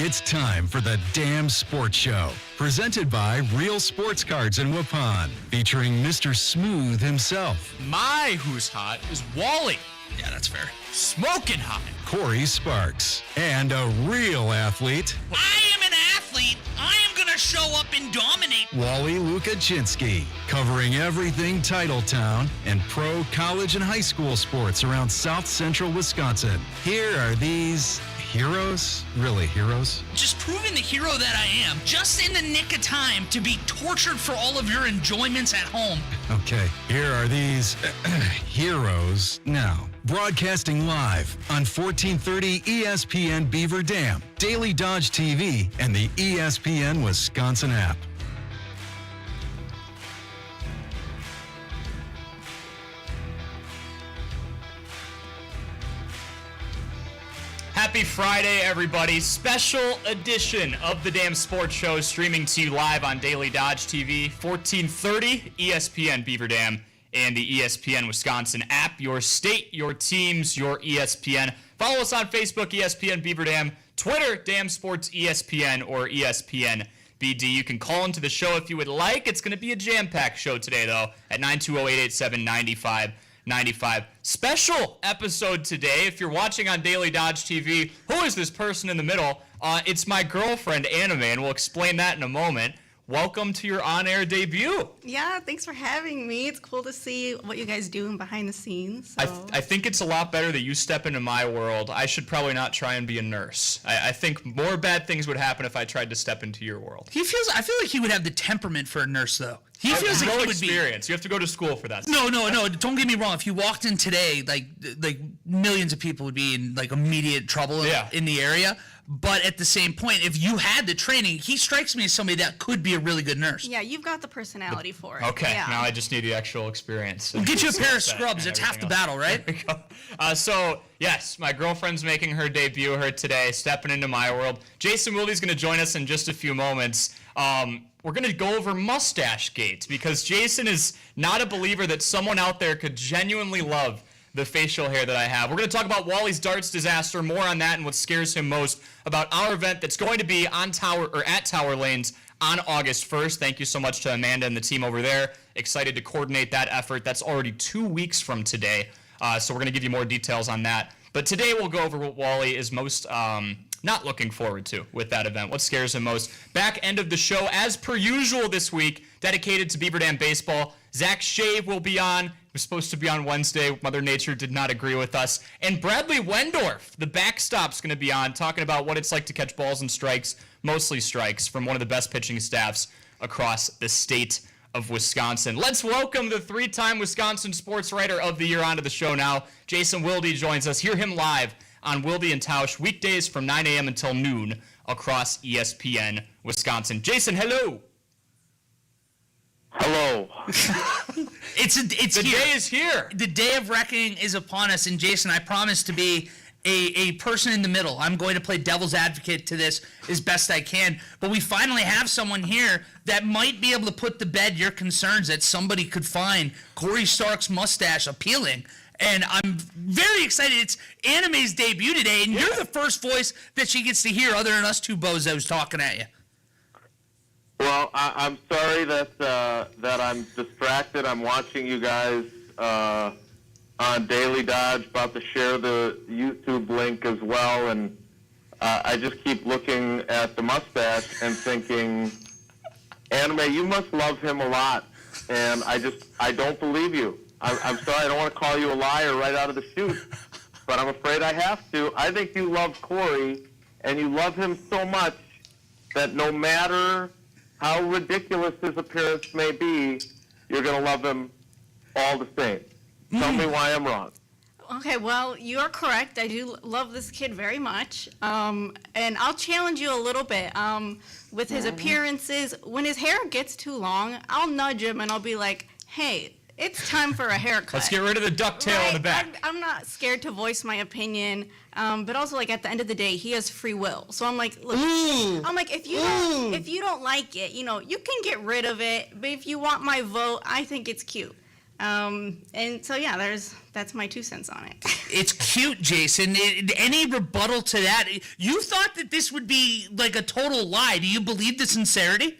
It's time for the Damn Sports Show, presented by Real Sports Cards in Waupun, featuring Mr. Smooth himself. My who's hot is Wally. Yeah, that's fair. Smoking hot. Cory Sparks, and a real athlete. I am an athlete. I am going to show up and dominate. Wally Lukaczynski, covering everything Titletown and pro, college, and high school sports around South Central Wisconsin. Here are these heroes. Really heroes? Just proving the hero that I am, just in the nick of time to be tortured for all of your enjoyments at home. Okay, here are these heroes now. Broadcasting live on 1430 ESPN Beaver Dam, Daily Dodge TV, and the ESPN Wisconsin app. Happy Friday, everybody. Special edition of the Damn Sports Show streaming to you live on Daily Dodge TV, 1430 ESPN Beaver Dam, and the ESPN Wisconsin app. Your state, your teams, your ESPN. Follow us on Facebook, ESPN Beaver Dam, Twitter, Damn Sports ESPN, or ESPN BD. You can call into the show if you would like. It's going to be a jam-packed show today, though, at 920-887-9595. Special episode today. If you're watching on Daily Dodge TV, who is this person in the middle? It's my girlfriend, Anime, and we'll explain that in a moment. Welcome to your on-air debut. Yeah, thanks for having me. It's cool to see what you guys doing behind the scenes. So. I think it's a lot better that you step into my world. I should probably not try and be a nurse. I think more bad things would happen if I tried to step into your world. I feel like he would have the temperament for a nurse, though. He feels like he would experience. You have to go to school for that. No. Don't get me wrong. If you walked in today, like millions of people would be in like immediate trouble in the area. But at the same point, if you had the training, he strikes me as somebody that could be a really good nurse. Yeah, you've got the personality for it. Okay, yeah. Now I just need the actual experience. We'll get you a pair of scrubs. It's half the battle, right? There we go. So, yes, my girlfriend's making her debut today, stepping into my world. Jason Wilde's going to join us in just a few moments. We're going to go over mustache gate because Jason is not a believer that someone out there could genuinely love the facial hair that I have. We're going to talk about Wally's darts disaster, more on that and what scares him most about our event that's going to be on at Tower Lanes on August 1st. Thank you so much to Amanda and the team over there. Excited to coordinate that effort. That's already 2 weeks from today. So we're going to give you more details on that. But today we'll go over what Wally is most not looking forward to with that event. What scares him most? Back end of the show, as per usual this week, dedicated to Beaver Dam baseball. Zach Schave will be on. It was supposed to be on Wednesday. Mother Nature did not agree with us. And Bradley Wendorf, the backstop's going to be on, talking about what it's like to catch balls and strikes, mostly strikes, from one of the best pitching staffs across the state of Wisconsin. Let's welcome the three-time Wisconsin Sports Writer of the Year onto the show now. Jason Wilde joins us. Hear him live on Wilde and Tausch, weekdays from 9 a.m. until noon across ESPN Wisconsin. Jason, hello. Hello. It's the here. Day is here. The day of reckoning is upon us, and Jason, I promise to be a person in the middle. I'm going to play devil's advocate to this as best I can, but we finally have someone here that might be able to put to bed your concerns that somebody could find Cory Stark's mustache appealing. And I'm very excited. It's Anime's debut today, and you're the first voice that she gets to hear other than us two bozos talking at you. Well, I'm sorry that I'm distracted. I'm watching you guys on Daily Dodge, about to share the YouTube link as well, and I just keep looking at the mustache and thinking, Anime, you must love him a lot, and I don't believe you. I'm sorry, I don't want to call you a liar right out of the chute, but I'm afraid I have to. I think you love Cory, and you love him so much that no matter how ridiculous his appearance may be, you're going to love him all the same. Tell me why I'm wrong. Okay, well, you're correct. I do love this kid very much. And I'll challenge you a little bit with his appearances. When his hair gets too long, I'll nudge him and I'll be like, hey, it's time for a haircut. Let's get rid of the ducktail in the back. I'm not scared to voice my opinion, but also like at the end of the day, he has free will. So I'm like, look, if you don't like it, you can get rid of it. But if you want my vote, I think it's cute. And so, yeah, that's my 2 cents on it. It's cute, Jason. Any rebuttal to that? You thought that this would be like a total lie. Do you believe the sincerity?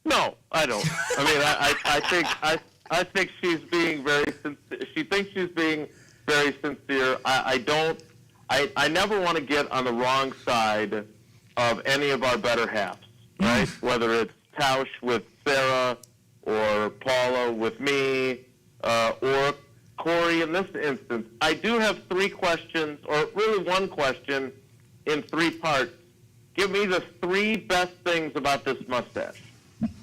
No, I don't. I mean, I think she's being very sincere. She thinks she's being very sincere. I don't. I never want to get on the wrong side of any of our better halves, right? Whether it's Stache with Sarah or Paula with me or Cory in this instance. I do have 3 questions, or really 1 question in 3 parts. Give me the 3 best things about this mustache.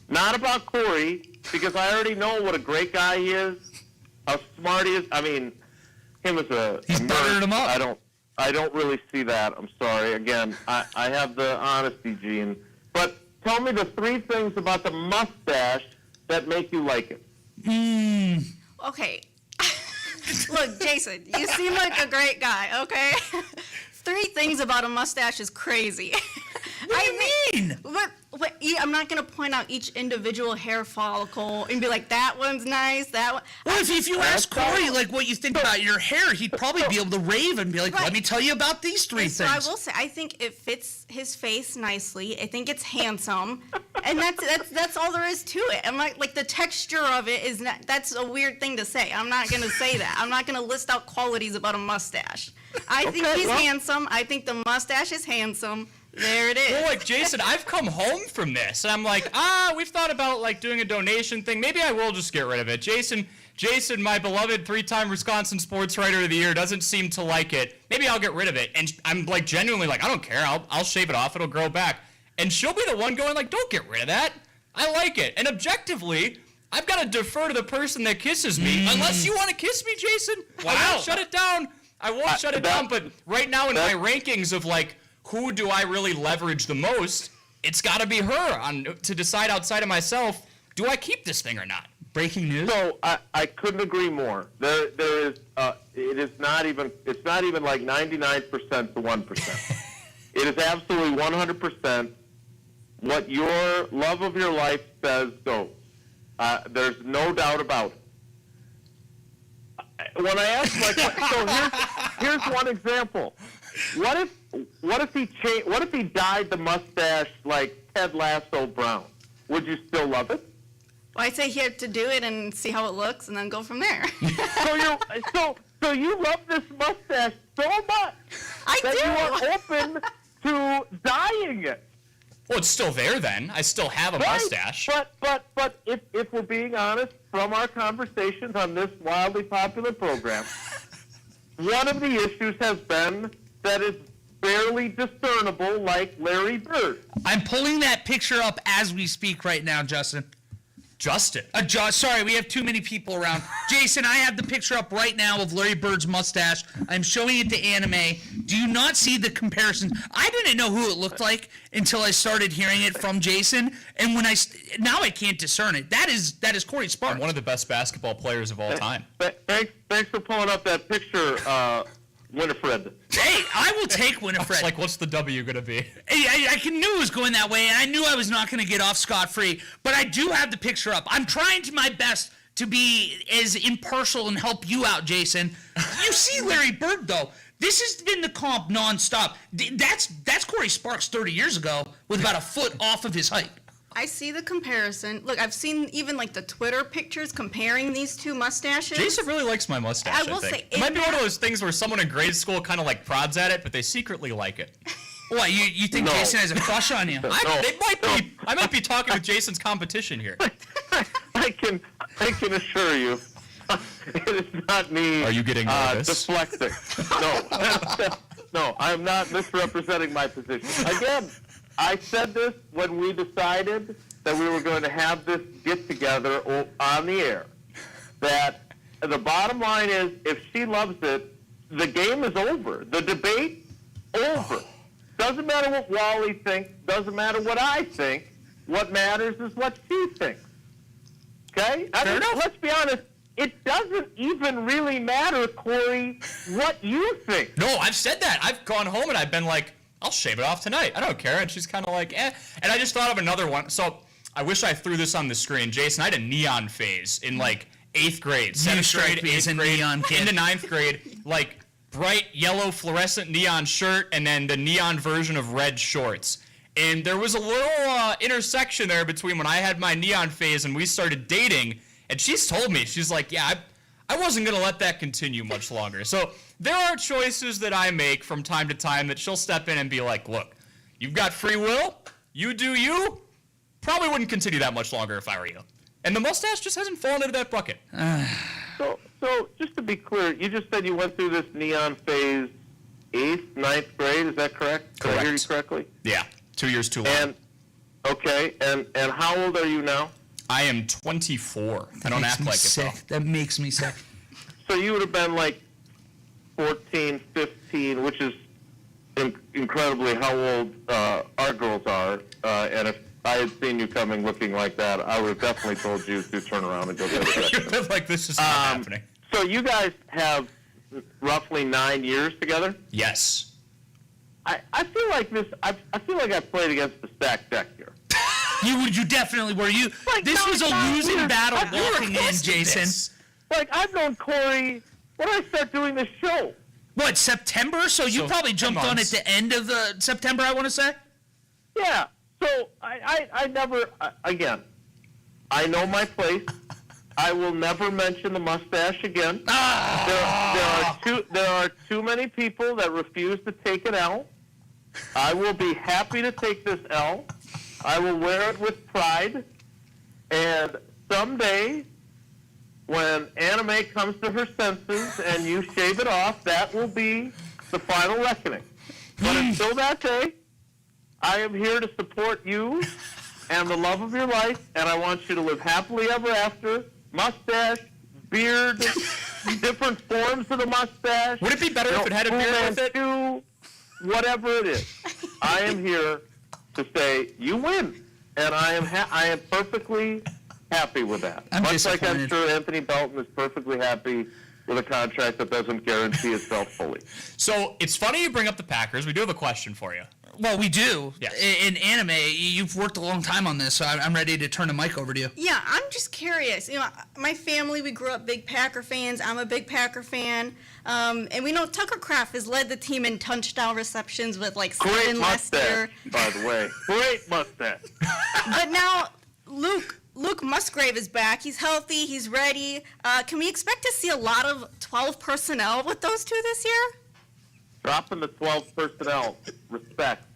Not about Cory, because I already know what a great guy he is, how smart he is. I mean, him as He's buttering him up. I don't really see that. I'm sorry. Again, I have the honesty gene. But tell me the 3 things about the mustache that make you like it. Okay. Look, Jason, you seem like a great guy, okay? 3 things about a mustache is crazy. What do you mean? But I'm not going to point out each individual hair follicle and be like, that one's nice, that one. Well, if you ask Cory like what you think about your hair, he'd probably be able to rave and be like, let me tell you about these 3 And things. so I will say, I think it fits his face nicely. I think it's handsome, and that's all there is to it. I'm like the texture of it is not. That's a weird thing to say. I'm not gonna say that. I'm not gonna list out qualities about a mustache. I think he's handsome. I think the mustache is handsome. There it is. Well, like, Jason, I've come home from this, and I'm like, we've thought about, like, doing a donation thing. Maybe I will just get rid of it. Jason, my beloved 3-time Wisconsin Sports Writer of the Year, doesn't seem to like it. Maybe I'll get rid of it. And I'm, like, genuinely like, I don't care. I'll shave it off. It'll grow back. And she'll be the one going, like, don't get rid of that. I like it. And objectively, I've got to defer to the person that kisses me. Unless you want to kiss me, Jason. Wow. I won't shut it down. I won't shut it down. But right now in my rankings of, like, who do I really leverage the most? It's got to be her to decide outside of myself. Do I keep this thing or not? Breaking news. So I couldn't agree more. There is it's not even like 99% to 1%. It is absolutely 100% what your love of your life says goes. There's no doubt about it. When I ask so here's one example. What if he dyed the mustache like Ted Lasso brown? Would you still love it? Well, I say he had to do it and see how it looks, and then go from there. So you love this mustache so much that you are open to dyeing it. Well, it's still there then. I still have a mustache. But if we're being honest, from our conversations on this wildly popular program, one of the issues has been that it's barely discernible like Larry Bird. I'm pulling that picture up as we speak right now, Justin. Justin. Sorry, we have too many people around. Jason, I have the picture up right now of Larry Bird's mustache. I'm showing it to Anime. Do you not see the comparison? I didn't know who it looked like until I started hearing it from Jason, and now I can't discern it. That is Cory Sparks. I'm one of the best basketball players of all time. Thanks for pulling up that picture, Winifred. Hey, I will take Winifred. Like, what's the W going to be? I knew it was going that way, and I knew I was not going to get off scot-free, but I do have the picture up. I'm trying to my best to be as impartial and help you out, Jason. You see Larry Bird, though. This has been the comp nonstop. That's Cory Sparks 30 years ago with about a foot off of his height. I see the comparison. Look, I've seen even like the Twitter pictures comparing these 2 mustaches. Jason really likes my mustache, I will think. say, It might be one of those things where someone in grade school kind of like prods at it, but they secretly like it. What, you think Jason has a crush on you? I might be talking with Jason's competition here. I can assure you, it is not me. Are you getting nervous? Deflecting. No, I am not misrepresenting my position. Again, I said this when we decided that we were going to have this get-together on the air, that the bottom line is if she loves it, the game is over. The debate, over. Doesn't matter what Wally thinks, doesn't matter what I think. What matters is what she thinks. Okay? Let's be honest. It doesn't even really matter, Cory, what you think. No, I've said that. I've gone home and I've been like, I'll shave it off tonight. I don't care. And she's kind of like, eh. And I just thought of another one. So I wish I threw this on the screen. Jason, I had a neon phase in like 8th grade, 7th grade, 8th grade, into 9th grade, like bright yellow fluorescent neon shirt and then the neon version of red shorts. And there was a little intersection there between when I had my neon phase and we started dating. And she's told me, she's like, yeah, I wasn't going to let that continue much longer. So there are choices that I make from time to time that she'll step in and be like, look, you've got free will. You do you. Probably wouldn't continue that much longer if I were you. And the mustache just hasn't fallen into that bucket. So just to be clear, you just said you went through this neon phase 8th, 9th grade. Is that correct? Correct. Did I hear you correctly? Yeah, 2 years too long. And okay, and how old are you now? I am 24. I don't act like it, though. That makes me sick. So you would have been like 14, 15, which is incredibly how old our girls are. And if I had seen you coming looking like that, I would have definitely told you to turn around and go the other direction. Like, this is not happening. So you guys have roughly 9 years together? Yes. I feel like this. I feel like I played against the stacked deck here. You definitely were. This was a losing battle walking in, Jason. Like, I've known Cory. When did I start doing this show? What, September? So you probably jumped on at the end of the September, I want to say? Yeah. So I never, again, I know my place. I will never mention the mustache again. There are too many people that refuse to take an L. I will be happy to take this L. I will wear it with pride. And someday, when anime comes to her senses and you shave it off, that will be the final reckoning. But until that day, I am here to support you and the love of your life, and I want you to live happily ever after. Mustache, beard, different forms of the mustache. Would it be better if it had a beard with it? Whatever it is, I am here to say you win, and I am perfectly happy with that. I'm Much like I'm disappointed. sure Anthony Belton is perfectly happy with a contract that doesn't guarantee itself fully. So it's funny you bring up the Packers. We do have a question for you. Well, we do. Yes. In anime, you've worked a long time on this, so I'm ready to turn the mic over to you. Yeah, I'm just curious. You know, my family, we grew up big Packer fans. I'm a big Packer fan. And we know Tucker Kraft has led the team in touchdown receptions with like 7 Great last year. mustache, by the way. Great mustache. But now Luke Musgrave is back. He's healthy. He's ready. Can we expect to see a lot of 12 personnel with those two this year? Dropping the 12 personnel. Respect.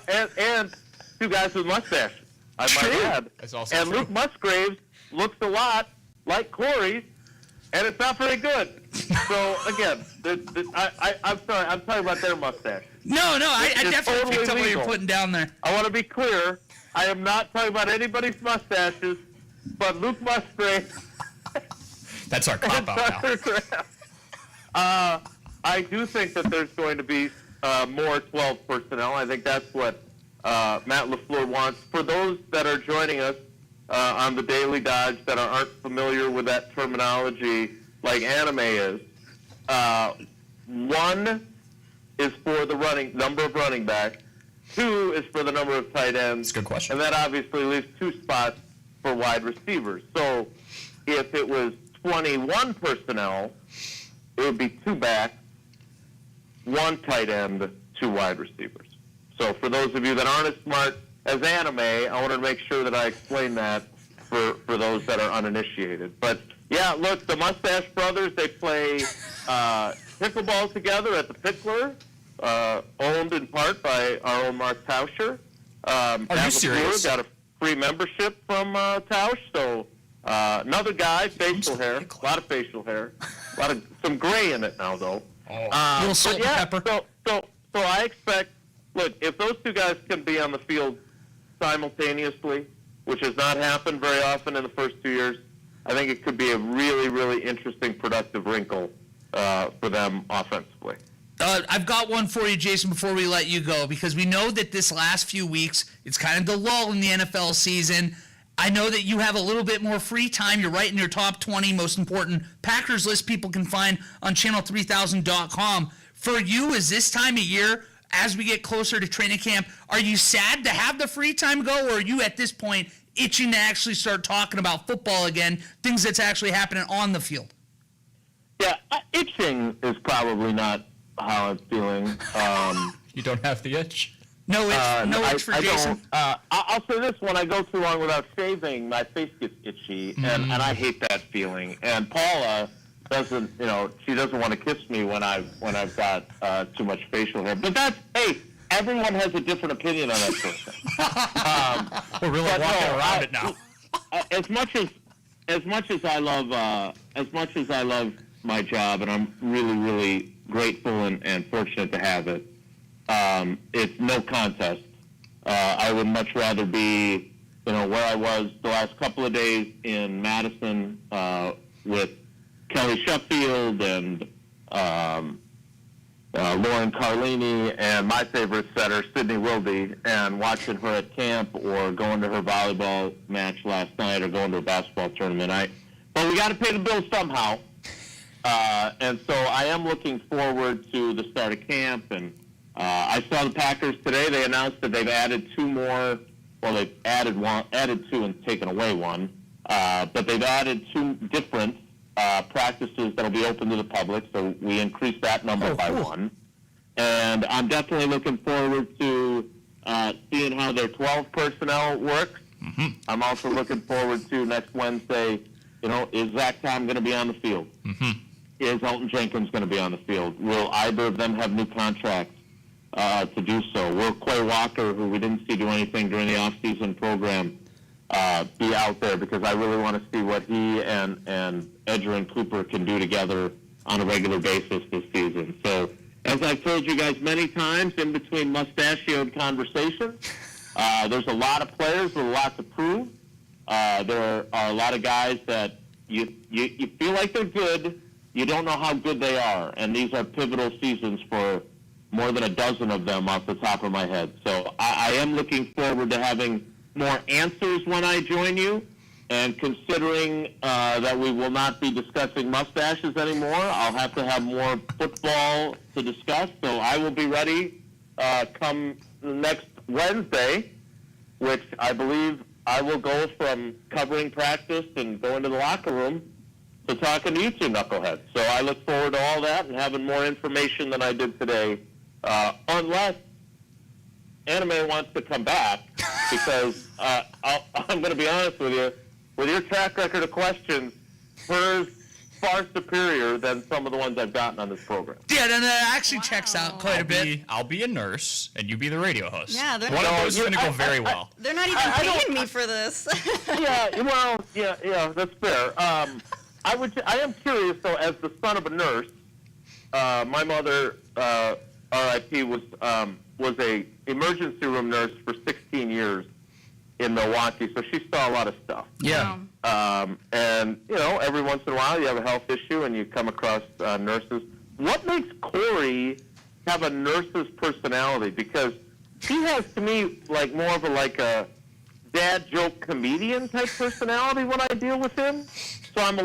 And two guys with mustaches, I might add. That's also and true. Luke Musgrave looks a lot like Cory, and it's not very good. So, again, I'm sorry, I'm talking about their mustache. No, I It's definitely totally picked up what you're legal. putting down there. I want to be clear. I am not talking about anybody's mustaches, but Luke Musgrave That's our and cop-out now. Tucker Kraft. I do think that there's going to be more 12 personnel. I think that's what Matt LaFleur wants. For those that are joining us on the Daily Dodge that aren't familiar with that terminology like anime is, 1 is for the number of running backs, 2 is for the number of tight ends. That's a good question. And that obviously leaves 2 spots for wide receivers. So if it was 21 personnel, it would be 2 backs, 1 tight end, 2 wide receivers. So for those of you that aren't as smart as anime, I wanted to make sure that I explain that for those that are uninitiated. But yeah, look, the Mustache Brothers, they play pickleball together at the Pickler, owned in part by our own Mark Tauscher. Are you serious? Got a free membership from Tausch, so another guy, facial hair, a lot of facial hair, some gray in it now though. Little salt and pepper. So I expect, look, if those 2 guys can be on the field simultaneously, which has not happened very often in the first 2 years, I think it could be a really, really interesting, productive wrinkle for them offensively. I've got one for you, Jason, before we let you go, because we know that this last few weeks, it's kind of the lull in the NFL season. I know that you have a little bit more free time. You're right in your top 20 most important Packers list people can find on channel3000.com. For you, is this time of year as we get closer to training camp? Are you sad to have the free time go, or are you at this point itching to actually start talking about football again, things that's actually happening on the field? Yeah, itching is probably not how I'm feeling. You don't have the itch? No itch for Jason? I'll say this, when I go too long without shaving, my face gets itchy, and I hate that feeling. And Paula doesn't, she doesn't want to kiss me when I've got too much facial hair. But hey, everyone has a different opinion on that person. We're really walking around it now. As much as I love my job, and I'm really, really grateful and fortunate to have it, it's no contest. I would much rather be, where I was the last couple of days in Madison with Kelly Sheffield and Lauren Carlini and my favorite setter, Sydney Wilde, and watching her at camp or going to her volleyball match last night or going to a basketball tournament. But we got to pay the bills somehow. And so I am looking forward to the start of camp. And I saw the Packers today. They announced that they've added 2 more. Well, they've added 2 and taken away 1. But they've added 2 different practices that will be open to the public. So we increased that number by 1. And I'm definitely looking forward to seeing how their 12 personnel works. Mm-hmm. I'm also looking forward to next Wednesday, is Zach Tom going to be on the field? Mm-hmm. Is Elton Jenkins going to be on the field? Will either of them have new contracts to do so? Will Quay Walker, who we didn't see do anything during the off-season program, be out there? Because I really want to see what he and Edger and Cooper can do together on a regular basis this season. So, as I've told you guys many times in between mustachioed conversations, there's a lot of players with a lot to prove. There are a lot of guys that you feel like they're good. You don't know how good they are, and these are pivotal seasons for more than a dozen of them off the top of my head. So I am looking forward to having more answers when I join you, and considering that we will not be discussing mustaches anymore, I'll have to have more football to discuss. So I will be ready come next Wednesday, which I believe I will go from covering practice and going to the locker room to talking to you 2 knuckleheads. So I look forward to all that and having more information than I did today, unless Anime wants to come back, because I'm going to be honest with you, with your track record of questions, hers far superior than some of the ones I've gotten on this program. Yeah, that actually checks out quite a bit. I'll be a nurse, and you be the radio host. Yeah, one of those is going to go very well. They're not even paying me for this. Yeah, that's fair. I am curious, though, as the son of a nurse, my mother, R.I.P., was a emergency room nurse for 16 years in Milwaukee, so she saw a lot of stuff. Yeah. And, every once in a while you have a health issue and you come across nurses. What makes Cory have a nurse's personality? Because he has, to me, like more of a dad joke comedian type personality when I deal with him. So I'm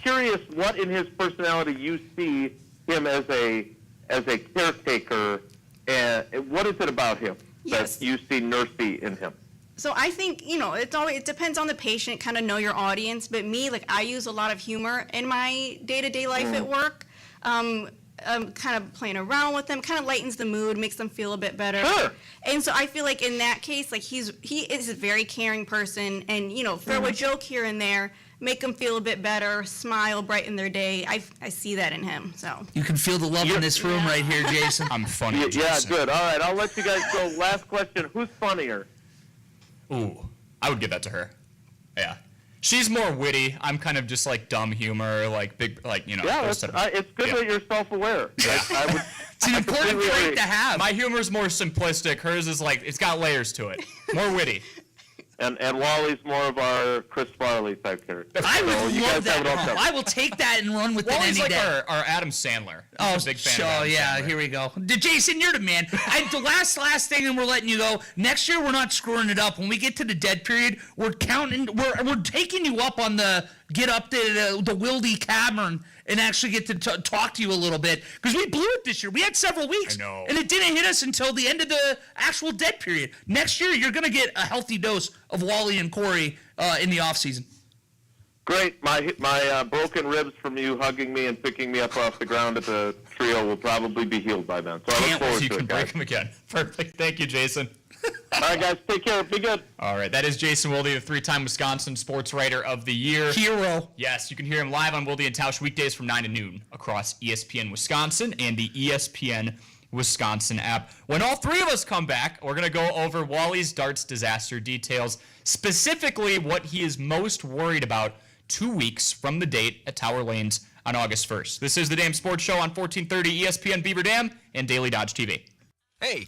curious what in his personality you see him as a caretaker, and what is it about him that you see nursey in him? So I think, it depends on the patient, kind of know your audience. But me, I use a lot of humor in my day-to-day life at work. Kind of playing around with them, kind of lightens the mood, makes them feel a bit better. Sure. And so I feel like in that case, he is a very caring person, and throw a joke here and there, make them feel a bit better, smile, brighten their day. I see that in him. So you can feel the love in this room right here, Jason. I'm funny, Jason. Yeah, good. All right, I'll let you guys go. Last question: who's funnier? Ooh, I would give that to her. Yeah. She's more witty. I'm kind of just dumb humor, big, Yeah, those type of- it's good that you're self-aware. Yeah. It's an important trait to have. My humor's more simplistic. Hers is it's got layers to it. More witty. And Wally's more of our Chris Farley type character. I would you love guys have it all that. covered. I will take that and run with it Wally's any like day. our Adam Sandler. I'm a big fan of Adam Sandler. Here we go. Jason, you're the man. The last thing, and we're letting you go. Next year, we're not screwing it up. When we get to the dead period, we're counting. We're taking you up on the get up to the Wilde Cavern and actually get to talk to you a little bit, because we blew it this year. We had several weeks, I know. and it didn't hit us until the end of the actual dead period. Next year, you're going to get a healthy dose of Wally and Cory in the offseason. Great. My broken ribs from you hugging me and picking me up off the ground at the trio will probably be healed by then. So I look forward So you to can it, guys. break them again. Perfect. Thank you, Jason. All right, guys. Take care. Be good. All right, that is Jason Wilde, the 3-time Wisconsin Sports Writer of the Year. Hero. Yes, you can hear him live on Wilde and Tausch weekdays from 9 to noon across ESPN Wisconsin and the ESPN Wisconsin app. When all three of us come back, we're going to go over Wally's darts disaster details, specifically what he is most worried about 2 weeks from the date at Tower Lanes on August 1st. This is the Dam Sports Show on 1430 ESPN Beaver Dam and Daily Dodge TV. Hey,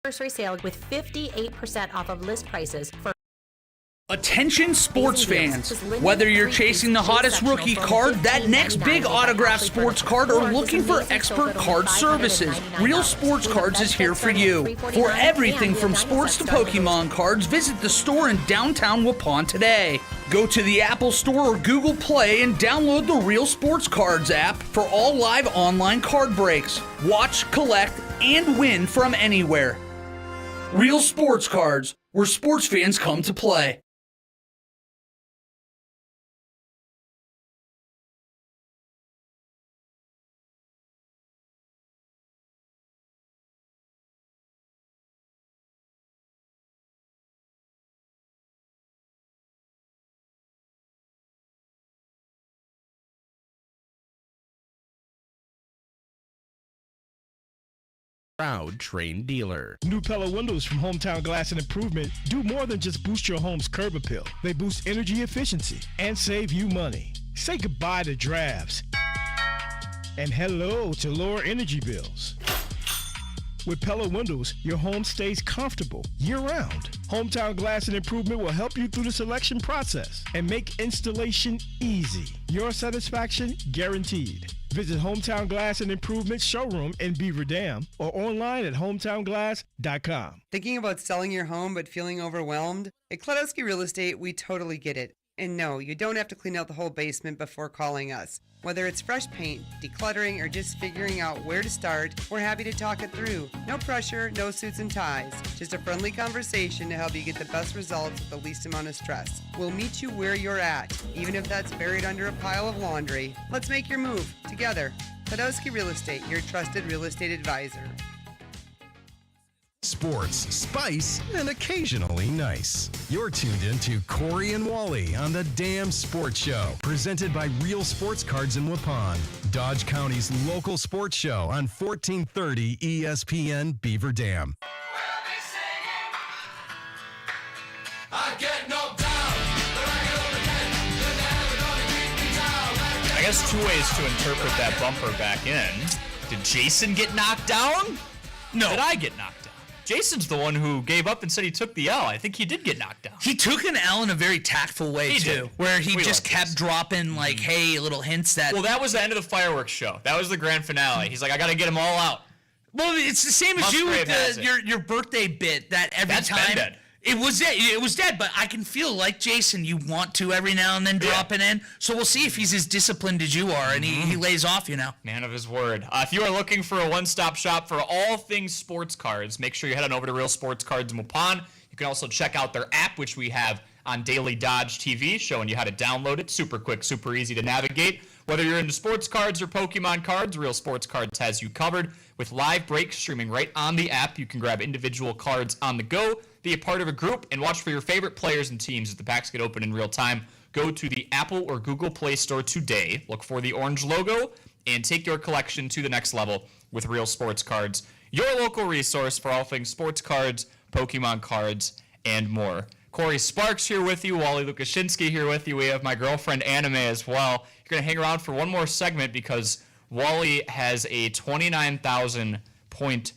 anniversary sale with 58% off of list prices for Attention sports fans, whether you're chasing the hottest rookie card, that next big autographed sports card, or looking for expert card services, Real Sports Cards is here for you. For everything from sports to Pokemon cards, visit the store in downtown Waupun today. Go to the Apple Store or Google Play and download the Real Sports Cards app for all live online card breaks. Watch, collect, and win from anywhere. Real Sports Cards, where sports fans come to play. Proud Train Dealer. New Pella windows from Hometown Glass and Improvement do more than just boost your home's curb appeal. They boost energy efficiency and save you money. Say goodbye to drafts and hello to lower energy bills. With Pella windows, your home stays comfortable year-round. Hometown Glass and Improvement will help you through the selection process and make installation easy. Your satisfaction guaranteed. Visit Hometown Glass and Improvement showroom in Beaver Dam or online at hometownglass.com. Thinking about selling your home but feeling overwhelmed? At Kladowski Real Estate, we totally get it. And no, you don't have to clean out the whole basement before calling us. Whether it's fresh paint, decluttering, or just figuring out where to start, we're happy to talk it through. No pressure, no suits and ties. Just a friendly conversation to help you get the best results with the least amount of stress. We'll meet you where you're at, even if that's buried under a pile of laundry. Let's make your move together. Kladowski Real Estate, your trusted real estate advisor. Sports, spice, and occasionally nice. You're tuned in to Cory and Wally on the Damn Sports Show, presented by Real Sports Cards in Waupun, Dodge County's local sports show on 1430 ESPN Beaver Dam. I guess two ways to interpret that bumper back in. Did Jason get knocked down? No. Did I get knocked down? Jason's the one who gave up and said he took the L. I think he did get knocked down. He took an L in a very tactful way, He too, did. where he We just love kept this. dropping, like, hey, little hints that... Well, that was the end of the fireworks show. That was the grand finale. He's like, I got to get them all out. Well, it's the same as you Musgrave has with it. your birthday bit that every That's been time... dead. It was dead. It was dead, but I can feel like Jason, you want to every now and then drop it in. So we'll see if he's as disciplined as you are and he lays off, Man of his word. If you are looking for a one-stop shop for all things sports cards, make sure you head on over to Real Sports Cards in Waupun. You can also check out their app, which we have on Daily Dodge TV, showing you how to download it. Super quick, super easy to navigate. Whether you're into sports cards or Pokemon cards, Real Sports Cards has you covered. With live breaks streaming right on the app, you can grab individual cards on the go, be a part of a group, and watch for your favorite players and teams as the packs get open in real time. Go to the Apple or Google Play Store today, look for the orange logo, and take your collection to the next level with Real Sports Cards, your local resource for all things sports cards, Pokemon cards, and more. Cory Sparks here with you, Wally Lukashinsky here with you. We have my girlfriend Anime as well. You're going to hang around for one more segment because Wally has a 29,000 point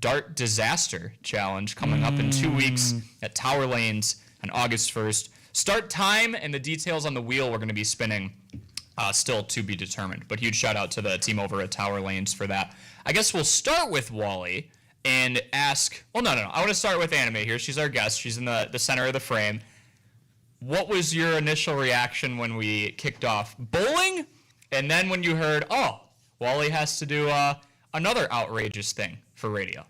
dart disaster challenge coming up in 2 weeks at Tower Lanes on August 1st. Start time and the details on the wheel we're going to be spinning still to be determined. But huge shout out to the team over at Tower Lanes for that. I guess we'll start with Wally and ask, well, no. I want to start with Anime here. She's our guest. She's in the center of the frame. What was your initial reaction when we kicked off bowling? And then when you heard, oh, Wally has to do another outrageous thing for radio.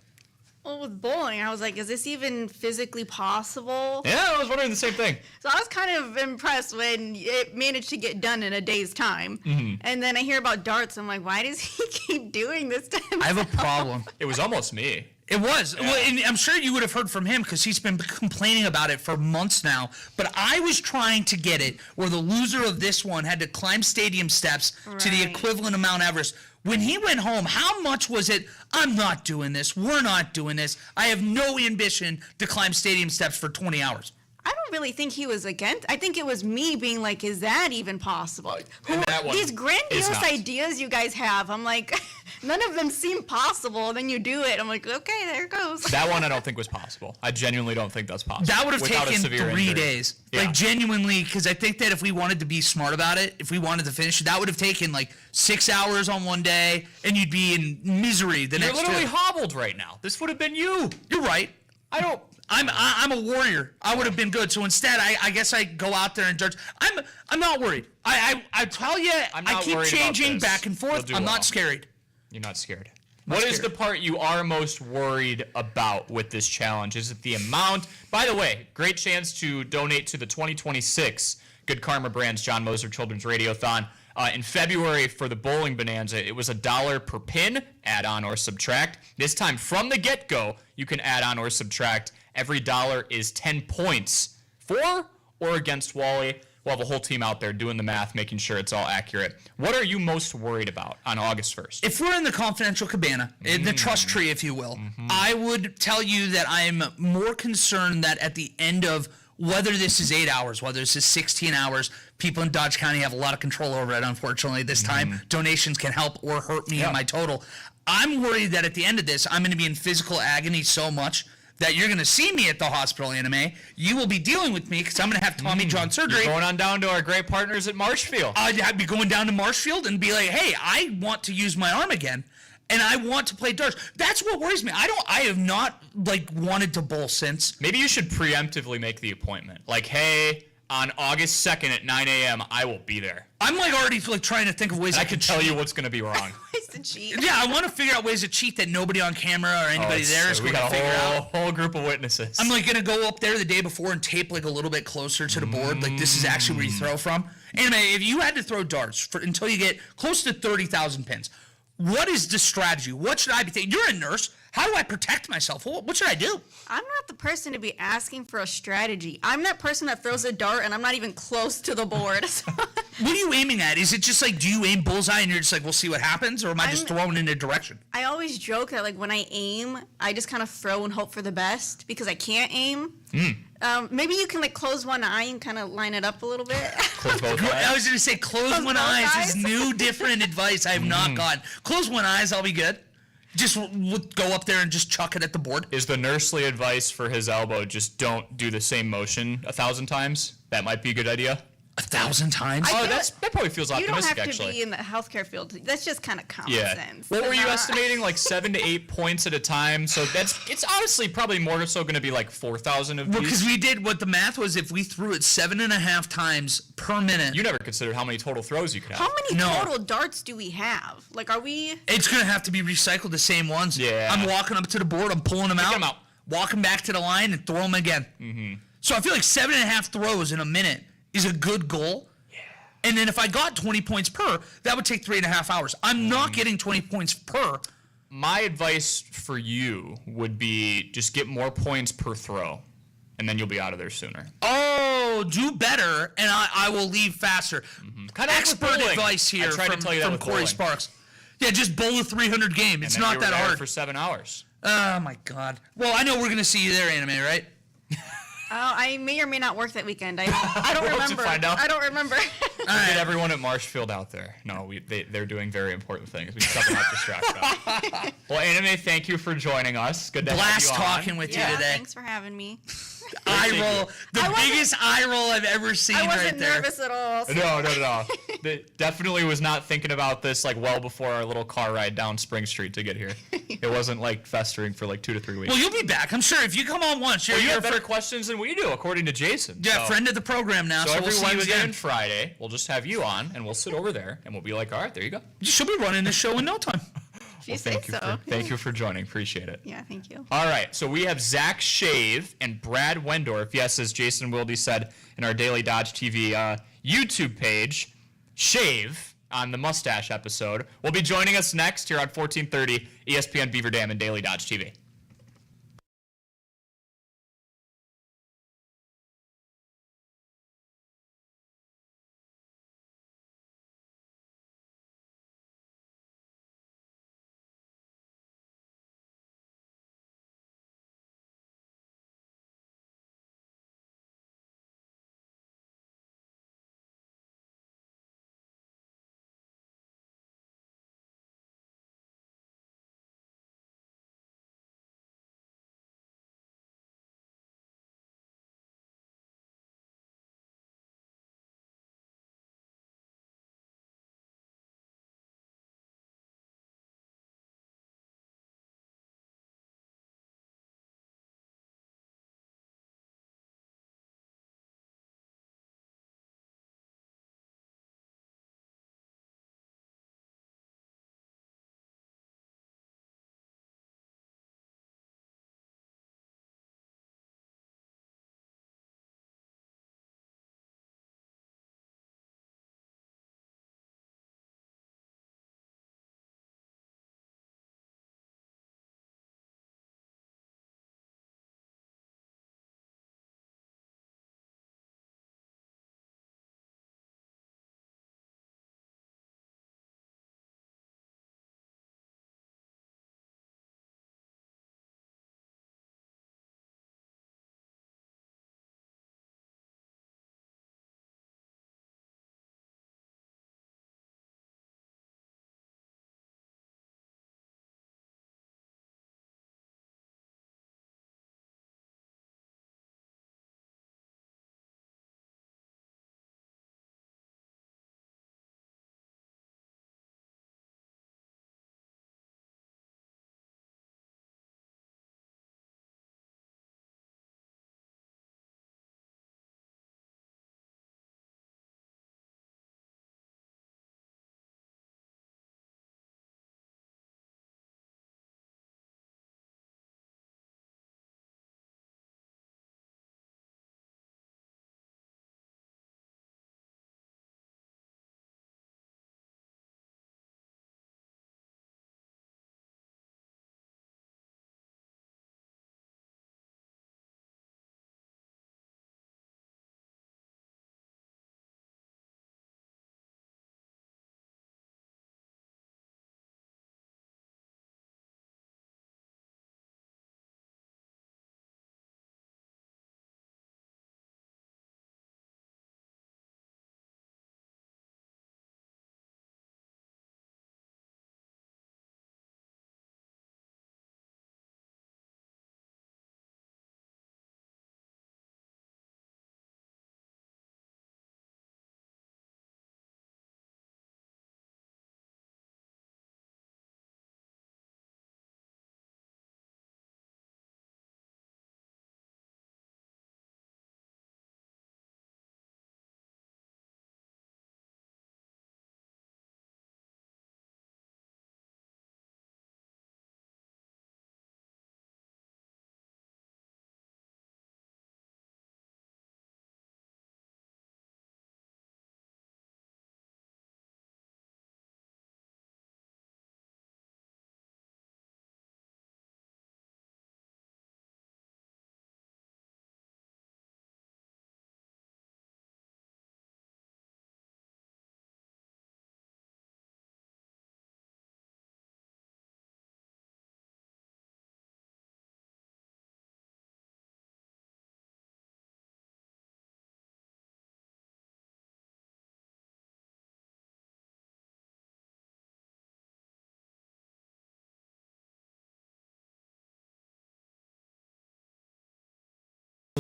Well, with bowling, I was like, is this even physically possible? Yeah, I was wondering the same thing. So I was kind of impressed when it managed to get done in a day's time. And then I hear about darts. I'm like, why does he keep doing this to himself? I have a problem. It was almost me. It was. Yeah. Well, and I'm sure you would have heard from him because he's been complaining about it for months now. But I was trying to get it where the loser of this one had to climb stadium steps to the Right. equivalent of Mount Everest. When he went home, how much was it? I'm not doing this. We're not doing this. I have no ambition to climb stadium steps for 20 hours. I don't really think he was against. I think it was me being like, is that even possible? And that one These is grandiose not. ideas you guys have, I'm like, none of them seem possible. Then you do it. I'm like, okay, there it goes. That one I don't think was possible. I genuinely don't think that's possible. That would have without a taken severe 3 injury. days. Yeah. Like, genuinely, because I think that if we wanted to be smart about it, if we wanted to finish it, that would have taken like 6 hours on one day, and you'd be in misery the You're next literally day. hobbled right now. This would have been you. You're right. I'm a warrior. I would have been good. So instead, I guess I go out there and judge. I'm not worried. I tell you, I'm I not keep worried about changing this. back and You'll forth. do I'm well. not scared. You're not scared. Not What is scared. the part you are most worried about with this challenge? Is it the amount? By the way, great chance to donate to the 2026 Good Karma Brands John Moser Children's Radiothon. In February for the Bowling Bonanza, it was $1 per pin, add on or subtract. This time, from the get-go, you can add on or subtract. Every dollar is 10 points for or against Wally. We'll have a whole team out there doing the math, making sure it's all accurate. What are you most worried about on August 1st? If we're in the confidential cabana, in the trust tree, if you will, I would tell you that I'm more concerned that at the end of whether this is 8 hours, whether this is 16 hours, people in Dodge County have a lot of control over it, unfortunately. This time, donations can help or hurt me in my total. I'm worried that at the end of this, I'm going to be in physical agony so much that you're going to see me at the hospital, Anime. You will be dealing with me because I'm going to have Tommy John surgery. You're going on down to our great partners at Marshfield. I'd be going down to Marshfield and be like, hey, I want to use my arm again. And I want to play darts. That's what worries me. I have not wanted to bowl since. Maybe you should preemptively make the appointment. Like, hey, on August 2nd at 9 a.m., I will be there. I'm already trying to think of ways And I I can could tell cheat. you what's going to be wrong. Ways to cheat. Yeah, I want to figure out ways to cheat that nobody on camera or anybody there is we going to got figure a out. whole group of witnesses. I'm going to go up there the day before and tape a little bit closer to the board. Like, this is actually where you throw from. Anime, if you had to throw darts until you get close to 30,000 pins, What is the strategy? What should I be thinking? You're a nurse. How do I protect myself? What should I do? I'm not the person to be asking for a strategy. I'm that person that throws a dart and I'm not even close to the board. What are you aiming at? Is it just like, do you aim bullseye and you're just like, we'll see what happens? Or am I just throwing in a direction? I always joke that like when I aim, I just kind of throw and hope for the best because I can't aim. Maybe you can like close one eye and kind of line it up a little bit. Close both eyes. I was going to say close one both eyes eyes. is new, different advice I have not gotten. Close one eyes, I'll be good. Just go up there and just chuck it at the board. Is the nursely advice for his elbow just don't do the same motion 1,000 times? That might be a good idea. 1,000 times? Oh, that probably feels You don't optimistic, have to actually. be in the healthcare field. That's just kind of common Yeah. sense. What were you Not- estimating? Like 7 to 8 points at a time. So it's honestly probably more so going to be like 4,000 of Well, these. because we did what the math was. If we threw it 7.5 times per minute, You never considered how many total throws you could have. How many No. total darts do we have? Like, are we? it's gonna have to be recycled the same ones. Yeah. I'm walking up to the board. I'm pulling them out, 'em out. walking back to the line, and throw them again. So I feel like 7.5 throws in a minute is a good goal. And then if I got 20 points per, that would take 3.5 hours. I'm not getting 20 points per. My advice for you would be just get more points per throw, and then you'll be out of there sooner. Oh, do better, and I will leave faster. Kinda like with Expert bowling. advice I here tried to tell you that from with Corey bowling. Sparks. Yeah, just bowl a 300 game. It's And then not you were that there hard. for 7 hours. Oh my God. Well, I know we're gonna see you there, Anime, right? Oh, I may or may not work that weekend. I don't We'll have to remember. find out. I don't remember. Get everyone at Marshfield out there. No, they're doing very important things. We just have to not distract them. Well, Anime, thank you for joining us. Good to Blast have you on. talking with Yeah, you today. thanks for having me. Eye roll. The I wasn't- biggest eye roll I've ever seen I wasn't right there. nervous at all. so- No. Definitely was not thinking about this like well before our little car ride down Spring Street to get here. It wasn't like festering for like 2 to 3 weeks. Well, you'll be back. I'm sure if you come on once, you're, Well, you you're have better questions than we do, according to Jason. yeah, So- friend of the program now, So so every we'll see you Wednesday again. and Friday, we'll just have you on, and we'll sit over there, and we'll be like, all right, there you go. She'll be running this show in no time. If you say so. Thank you for joining. Appreciate it. Yeah, thank you. All right, so we have Zach Schave and Brad Wendorf. Yes, as Jason Wilde said in our Daily Dodge TV YouTube page, Schave on the mustache episode will be joining us next here on 1430 ESPN Beaver Dam and Daily Dodge TV.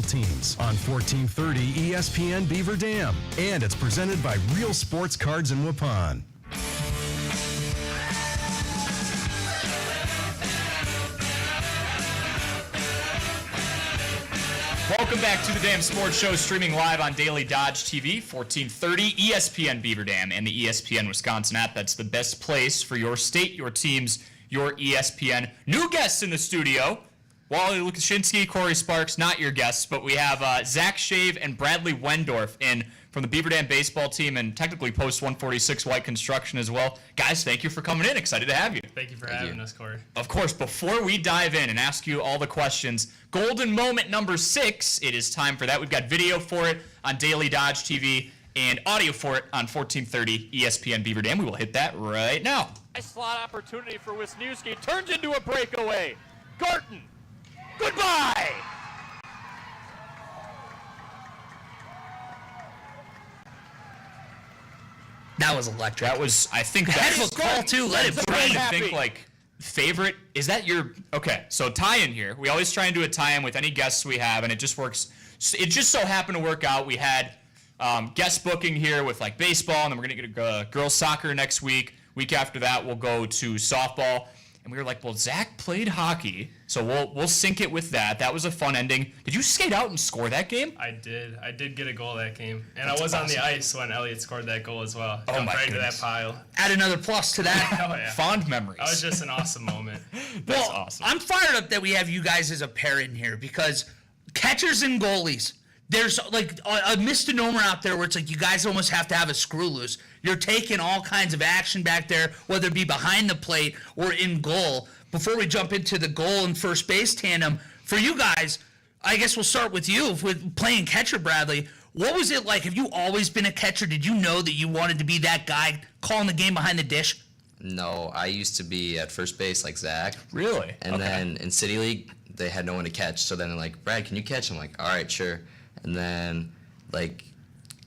teams on 1430 ESPN Beaver Dam. And it's presented by Real Sports Cards in Waupun. Welcome back to the Dam Sports Show, streaming live on Daily Dodge TV, 1430 ESPN Beaver Dam and the ESPN Wisconsin app. That's the best place for your state, your teams, your ESPN. New guests in the studio. Wally Lukashinsky, Cory Sparks, not your guests, but we have Zach Schave and Bradley Wendorf in from the Beaver Dam baseball team and technically Post 146 White Construction as well. Guys, thank you for coming in. Excited to have you. Thank you for having us, Cory. Of course, before we dive in and ask you all the questions, golden moment number 6, it is time for that. We've got video for it on Daily Dodge TV and audio for it on 1430 ESPN Beaver Dam. We will hit that right now. Nice slot opportunity for Wisniewski. Turns into a breakaway. Garten. Goodbye! That was electric. That was, I think Heck that's of a call, too. Let it trying breathe. to think, like, favorite, is that your, okay, so tie-in here. We always try and do a tie-in with any guests we have, and it just works. It just so happened to work out. We had guest booking here with, like, baseball, and then we're going to get girls soccer next week. Week after that, we'll go to softball. And we were like, well, Zach played hockey, so we'll sync it with that. That was a fun ending. Did you skate out and score that game? I did. I did get a goal that game. And That's I was awesome. on the ice when Elliott scored that goal as well. Oh, Jumped my right into goodness. that pile. Add another plus to that. Oh, yeah. Fond memories. That was just an awesome moment. That's Well, awesome. I'm fired up that we have you guys as a pair in here because catchers and goalies, there's like a misnomer out there where it's like you guys almost have to have a screw loose. You're taking all kinds of action back there, whether it be behind the plate or in goal. Before we jump into the goal and first base tandem, for you guys, I guess we'll start with you with playing catcher, Bradley. What was it like? Have you always been a catcher? Did you know that you wanted to be that guy calling the game behind the dish? No, I used to be at first base like Zach. Really? And then in City League, they had no one to catch. So then they're like, Brad, can you catch? I'm like, all right, sure. And then, like,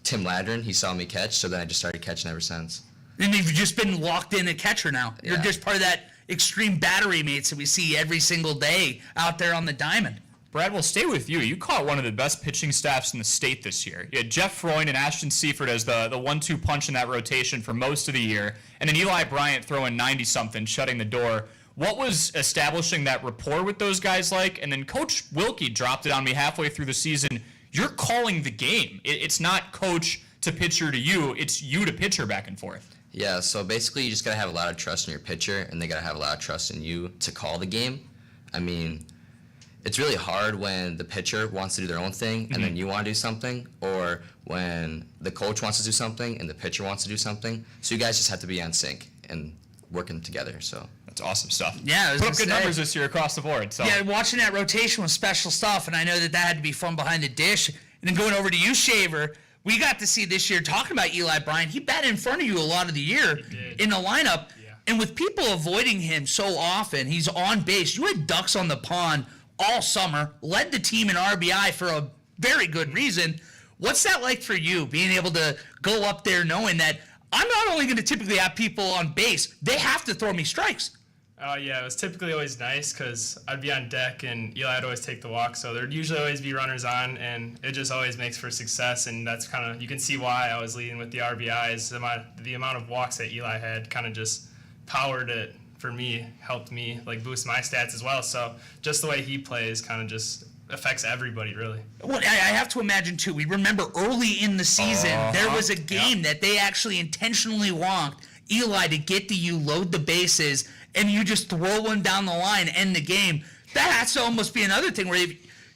Tim Ladron, he saw me catch, so then I just started catching ever since. And you've just been locked in a catcher now. Yeah. You're just part of that extreme battery mates that we see every single day out there on the diamond. Brad, we'll stay with you. You caught one of the best pitching staffs in the state this year. You had Jeff Freund and Ashton Seifert as the 1-2 punch in that rotation for most of the year, and then Eli Bryant throwing 90-something, shutting the door. What was establishing that rapport with those guys like? And then Coach Wilkie dropped it on me halfway through the season. You're calling the game. It's not coach to pitcher to you. It's you to pitcher back and forth. Yeah, so basically you just got to have a lot of trust in your pitcher, and they got to have a lot of trust in you to call the game. I mean, it's really hard when the pitcher wants to do their own thing and then you want to do something, or when the coach wants to do something and the pitcher wants to do something. So you guys just have to be on sync and working together. So That's awesome stuff. Yeah, I was Put up gonna good say- numbers this year across the board. So Yeah, watching that rotation was special stuff, and I know that had to be fun behind the dish. And then going over to you, Shaver, we got to see this year, talking about Eli Bryant, he batted in front of you a lot of the year in the lineup. Yeah. And with people avoiding him so often, he's on base. You had ducks on the pond all summer, led the team in RBI for a very good reason. What's that like for you, being able to go up there knowing that I'm not only going to typically have people on base, they have to throw me strikes? Oh, yeah, it was typically always nice because I'd be on deck and Eli would always take the walk. So there'd usually always be runners on, and it just always makes for success. And that's kind of, you can see why I was leading with the RBIs. The amount of walks that Eli had kind of just powered it for me, helped me like boost my stats as well. So just the way he plays kind of just affects everybody, really. Well, I have to imagine, too, we remember early in the season, there was a game that they actually intentionally walked Eli to get to you, load the bases, and you just throw one down the line, end the game. That has to almost be another thing where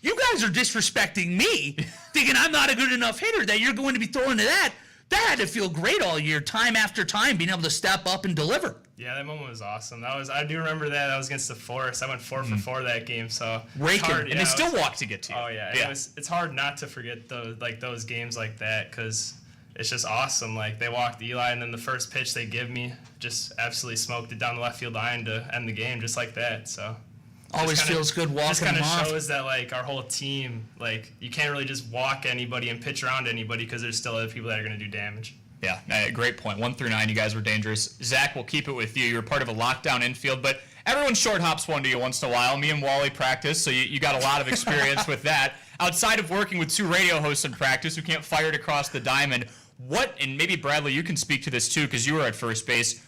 you guys are disrespecting me, thinking I'm not a good enough hitter, that you're going to be throwing to that. That had to feel great all year, time after time, being able to step up and deliver. Yeah, that moment was awesome. I do remember that. That was against the Forest. I went 4 for 4 that game, so Raking. it's hard. and Yeah, they it still was- walk to get to you. Oh yeah, yeah. it's hard not to forget those games like that because it's just awesome. Like they walked Eli, and then the first pitch they give me just absolutely smoked it down the left field line to end the game, just like that. So Always just kinda- feels good walking Just kind them of off. shows that like our whole team, like you can't really just walk anybody and pitch around anybody because there's still other people that are going to do damage. Yeah, great point. 1 through 9, you guys were dangerous. Zach, we'll keep it with you. You were part of a lockdown infield, but everyone short hops one to you once in a while. Me and Wally practice, so you got a lot of experience with that. outside of working with 2 radio hosts in practice who can't fire it across the diamond, and maybe Bradley, you can speak to this too because you were at first base,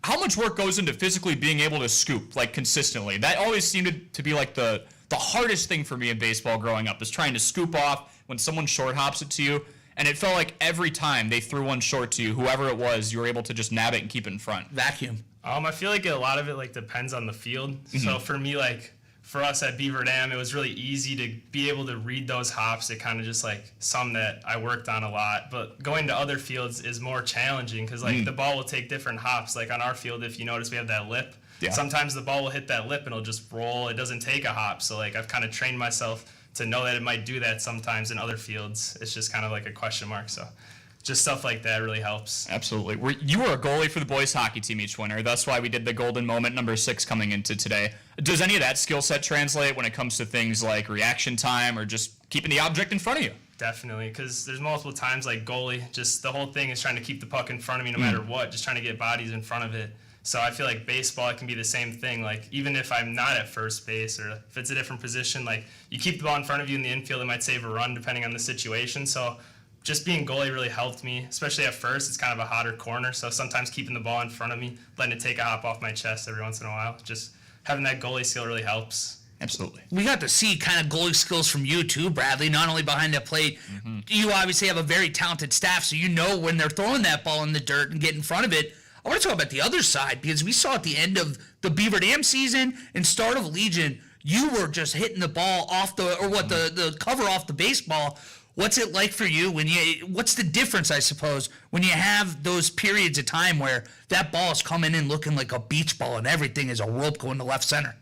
how much work goes into physically being able to scoop, like, consistently? That always seemed to be like the hardest thing for me in baseball growing up, is trying to scoop off when someone short hops it to you. And it felt like every time they threw one short to you, whoever it was, you were able to just nab it and keep it in front. Vacuum. I feel like a lot of it like depends on the field. So for me, like for us at Beaver Dam, it was really easy to be able to read those hops. It kind of just like some that I worked on a lot. But going to other fields is more challenging because like the ball will take different hops. Like on our field, if you notice, we have that lip. Yeah. Sometimes the ball will hit that lip and it'll just roll. It doesn't take a hop. So like I've kind of trained myself to know that it might do that sometimes in other fields. It's just kind of like a question mark. So just stuff like that really helps. Absolutely. You were a goalie for the boys hockey team each winter. That's why we did the golden moment number 6 coming into today. Does any of that skill set translate when it comes to things like reaction time or just keeping the object in front of you? Definitely, because there's multiple times like goalie, just the whole thing is trying to keep the puck in front of me no matter what, just trying to get bodies in front of it. So I feel like baseball, it can be the same thing. Like even if I'm not at first base or if it's a different position, like you keep the ball in front of you in the infield, it might save a run depending on the situation. So just being goalie really helped me, especially at first. It's kind of a hotter corner, so sometimes keeping the ball in front of me, letting it take a hop off my chest every once in a while, just having that goalie skill really helps. Absolutely. We got to see kind of goalie skills from you too, Bradley, not only behind the plate. You obviously have a very talented staff, so you know when they're throwing that ball in the dirt and get in front of it. I want to talk about the other side because we saw at the end of the Beaver Dam season and start of Legion, you were just hitting the ball off the cover off the baseball. What's it like for you what's the difference, I suppose, when you have those periods of time where that ball is coming in looking like a beach ball and everything is a rope going to left center?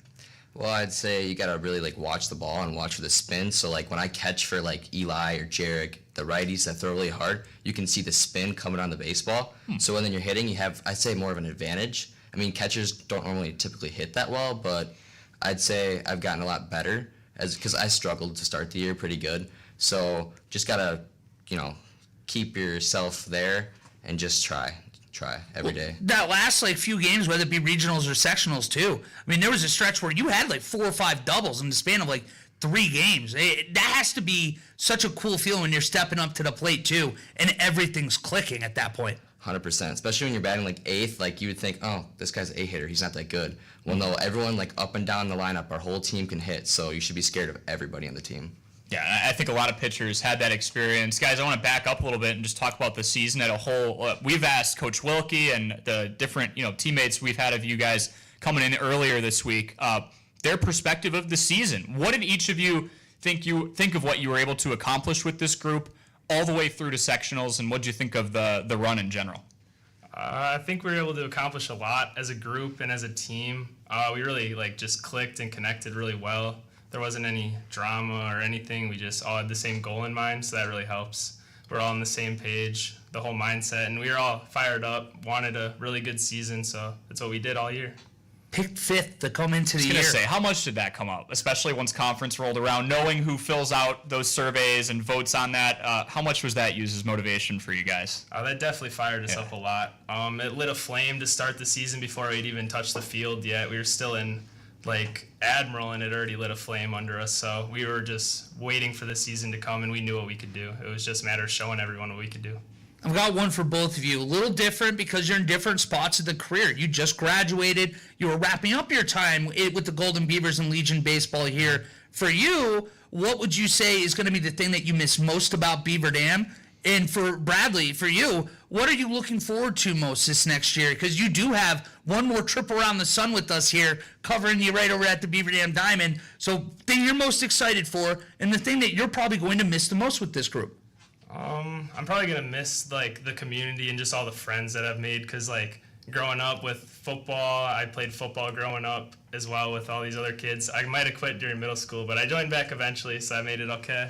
Well, I'd say you gotta really like watch the ball and watch for the spin. So like when I catch for like Eli or Jarek, the righties that throw really hard, you can see the spin coming on the baseball. So when you're hitting, you have, I'd say, more of an advantage. I mean, catchers don't normally typically hit that well, but I'd say I've gotten a lot better because I struggled to start the year pretty good. So just gotta, keep yourself there and just try every day. That last few games, whether it be regionals or sectionals too. I mean, there was a stretch where you had 4 or 5 doubles in the span of 3 games. That has to be such a cool feeling when you're stepping up to the plate too, and everything's clicking at that point. 100%, especially when you're batting 8th, you would think, oh, this guy's an 8-hitter, he's not that good. Well, no, everyone up and down the lineup, our whole team can hit, so you should be scared of everybody on the team. Yeah, I think a lot of pitchers had that experience. Guys, I want to back up a little bit and just talk about the season as a whole. We've asked Coach Wilkie and the different teammates we've had of you guys coming in earlier this week, their perspective of the season. What did each of you think of what you were able to accomplish with this group all the way through to sectionals, and what did you think of the run in general? I think we were able to accomplish a lot as a group and as a team. We really just clicked and connected really well. There wasn't any drama or anything. We just all had the same goal in mind, so that really helps. We're all on the same page, the whole mindset, and we were all fired up, wanted a really good season, so that's what we did all year. Picked 5th to come into the year. I was going to say, how much did that come up, especially once conference rolled around, knowing who fills out those surveys and votes on that? How much was that used as motivation for you guys? That definitely fired us up a lot. It lit a flame to start the season before we'd even touched the field yet. We were still in Admiral, and it already lit a flame under us, so we were just waiting for the season to come, and we knew what we could do. It was just a matter of showing everyone what we could do. I've got one for both of you. A little different because you're in different spots of the career. You just graduated. You were wrapping up your time with the Golden Beavers and Legion baseball here. For you, what would you say is going to be the thing that you miss most about Beaver Dam? And for Bradley, for you, what are you looking forward to most this next year? Because you do have one more trip around the sun with us here, covering you right over at the Beaver Dam Diamond. So thing you're most excited for, and the thing that you're probably going to miss the most with this group? I'm probably going to miss, the community and just all the friends that I've made, because, growing up with football, I played football growing up as well with all these other kids. I might have quit during middle school, but I joined back eventually, so I made it okay.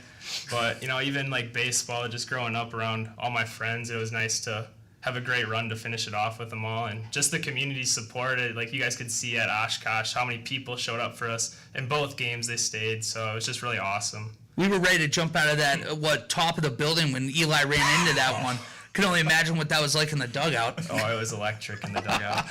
But, even baseball, just growing up around all my friends, it was nice to have a great run to finish it off with them all. And just the community support, you guys could see at Oshkosh how many people showed up for us. In both games, they stayed, so it was just really awesome. We were ready to jump out of that, top of the building when Eli ran into that one. Can only imagine what that was like in the dugout. Oh, it was electric in the dugout.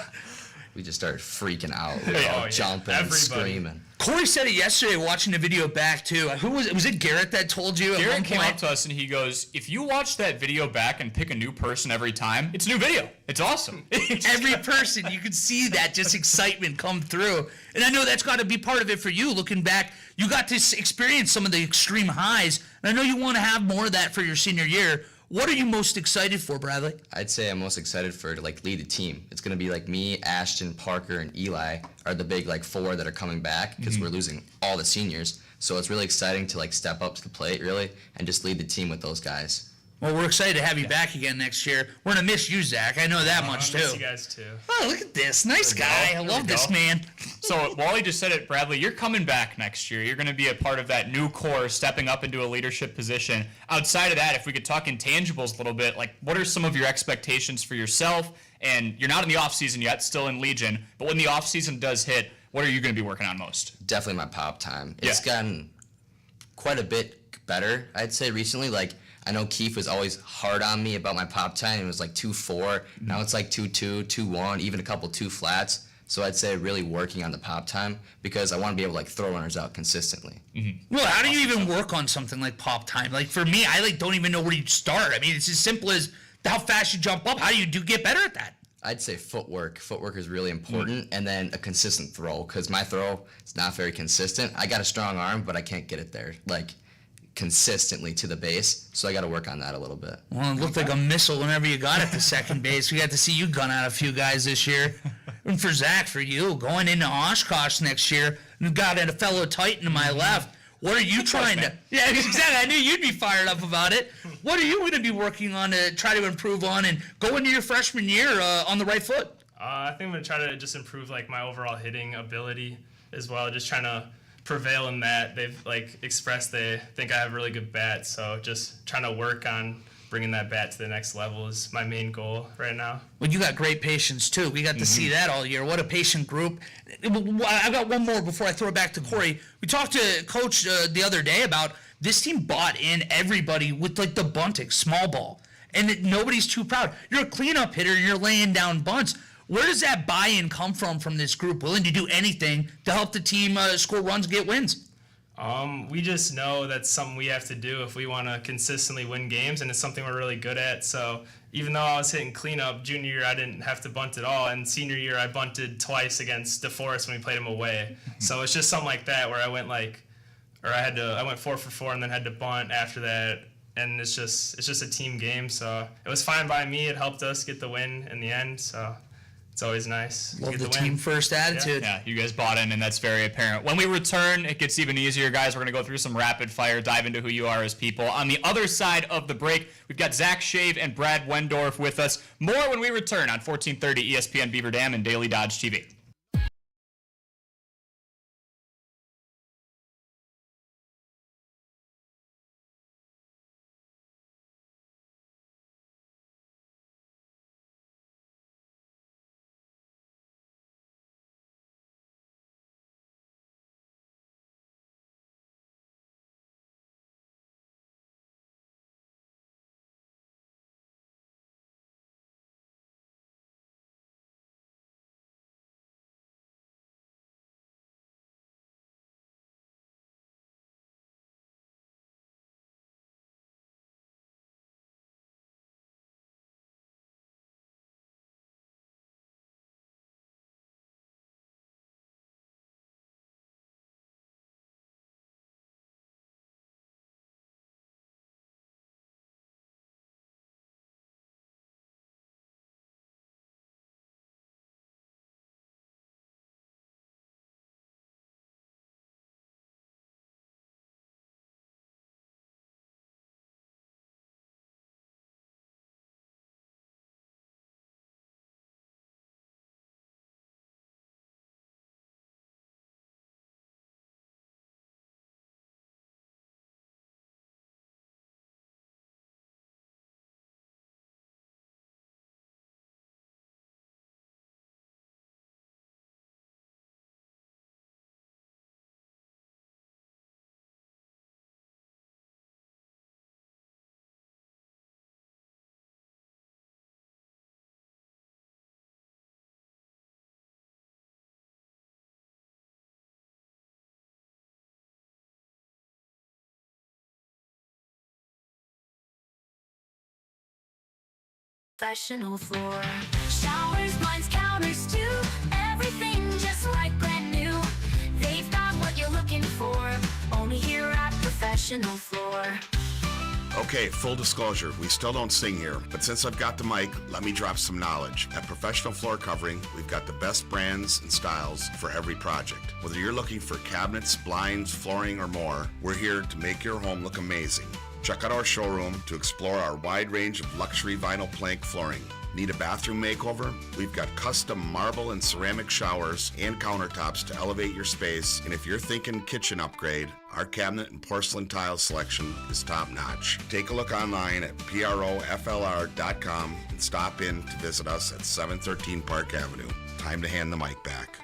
we just started freaking out. We were Oh, all yeah. jumping and Everybody. screaming. Corey said it yesterday watching the video back too. Who was it? Was it Garrett that told you at one Garrett came point? up to us and he goes, if you watch that video back and pick a new person every time, it's a new video. It's awesome. Every person, you could see that just excitement come through. And I know that's got to be part of it for you. Looking back, you got to experience some of the extreme highs. And I know you want to have more of that for your senior year. What are you most excited for, Bradley? I'd say I'm most excited for to like lead the team. It's gonna be like me, Ashton, Parker, and Eli are the big like 4 that are coming back because we're losing all the seniors. So it's really exciting to like step up to the plate really and just lead the team with those guys. Well, we're excited to have you back again next year. We're going to miss you, Zach. I know that much, I miss too. you guys too. Oh, look at this. Nice guy. I love this man. So Wally just said it, Bradley, you're coming back next year. You're going to be a part of that new core, stepping up into a leadership position. Outside of that, if we could talk intangibles a little bit, like what are some of your expectations for yourself? And you're not in the off season yet, still in Legion, but when the off season does hit, what are you going to be working on most? Definitely my pop time. It's gotten quite a bit better, I'd say, recently. Like, I know Keith was always hard on me about my pop time. It was like 2.4. Now it's like 2.2, 2.1, even a couple 2 flats. So I'd say really working on the pop time because I want to be able to like throw runners out consistently. Well, how do you even work on something like pop time? Like for me, I like don't even know where you start. I mean, it's as simple as how fast you jump up. How do you get better at that? I'd say footwork. Footwork is really important, and then a consistent throw because my throw is not very consistent. I got a strong arm, but I can't get it there like consistently to the base, so I got to work on that a little bit. Well, it looked like a missile whenever you got at the second base. We got to see you gun out a few guys this year. And for Zach, for you, going into Oshkosh next year, you got a fellow Titan to my left. What are you trying to... Yeah, exactly. I knew you'd be fired up about it. What are you going to be working on to try to improve on and go into your freshman year on the right foot? I think I'm going to try to just improve like my overall hitting ability as well, just trying to prevail in that. They've like expressed they think I have a really good bat, so just trying to work on bringing that bat to the next level is my main goal right now. Well, you got great patience too. We got to see that all year. What a patient group. I got one more before I throw it back to Cory. We talked to Coach the other day about this team bought in everybody with like the bunting, small ball, and that nobody's too proud. You're a cleanup hitter. And you're laying down bunts. Where does that buy-in come from this group, willing to do anything to help the team score runs and get wins? We just know that's something we have to do if we want to consistently win games, and it's something we're really good at. So even though I was hitting cleanup, junior year I didn't have to bunt at all, and senior year I bunted twice against DeForest when we played him away. So it's just something like that where I went I went 4 for 4 and then had to bunt after that. And it's just a team game, so it was fine by me. It helped us get the win in the end, so it's always nice. Love to the get the win. team first attitude. Yeah, you guys bought in, and that's very apparent. When we return, it gets even easier, guys. We're going to go through some rapid fire, dive into who you are as people. On the other side of the break, we've got Zach Schave and Brad Wendorf with us. More when we return on 1430 ESPN Beaver Dam and Daily Dodge TV. Professional floor. Showers, blinds, counters too. Everything just like brand new. They've got what you're looking for. Only here at Professional Floor. Okay, full disclosure, we still don't sing here, but since I've got the mic, let me drop some knowledge. At Professional Floor Covering, we've got the best brands and styles for every project. Whether you're looking for cabinets, blinds, flooring, or more, we're here to make your home look amazing. Check out our showroom to explore our wide range of luxury vinyl plank flooring. Need a bathroom makeover? We've got custom marble and ceramic showers and countertops to elevate your space. And if you're thinking kitchen upgrade, our cabinet and porcelain tile selection is top notch. Take a look online at proflr.com and stop in to visit us at 713 Park Avenue. Time to hand the mic back.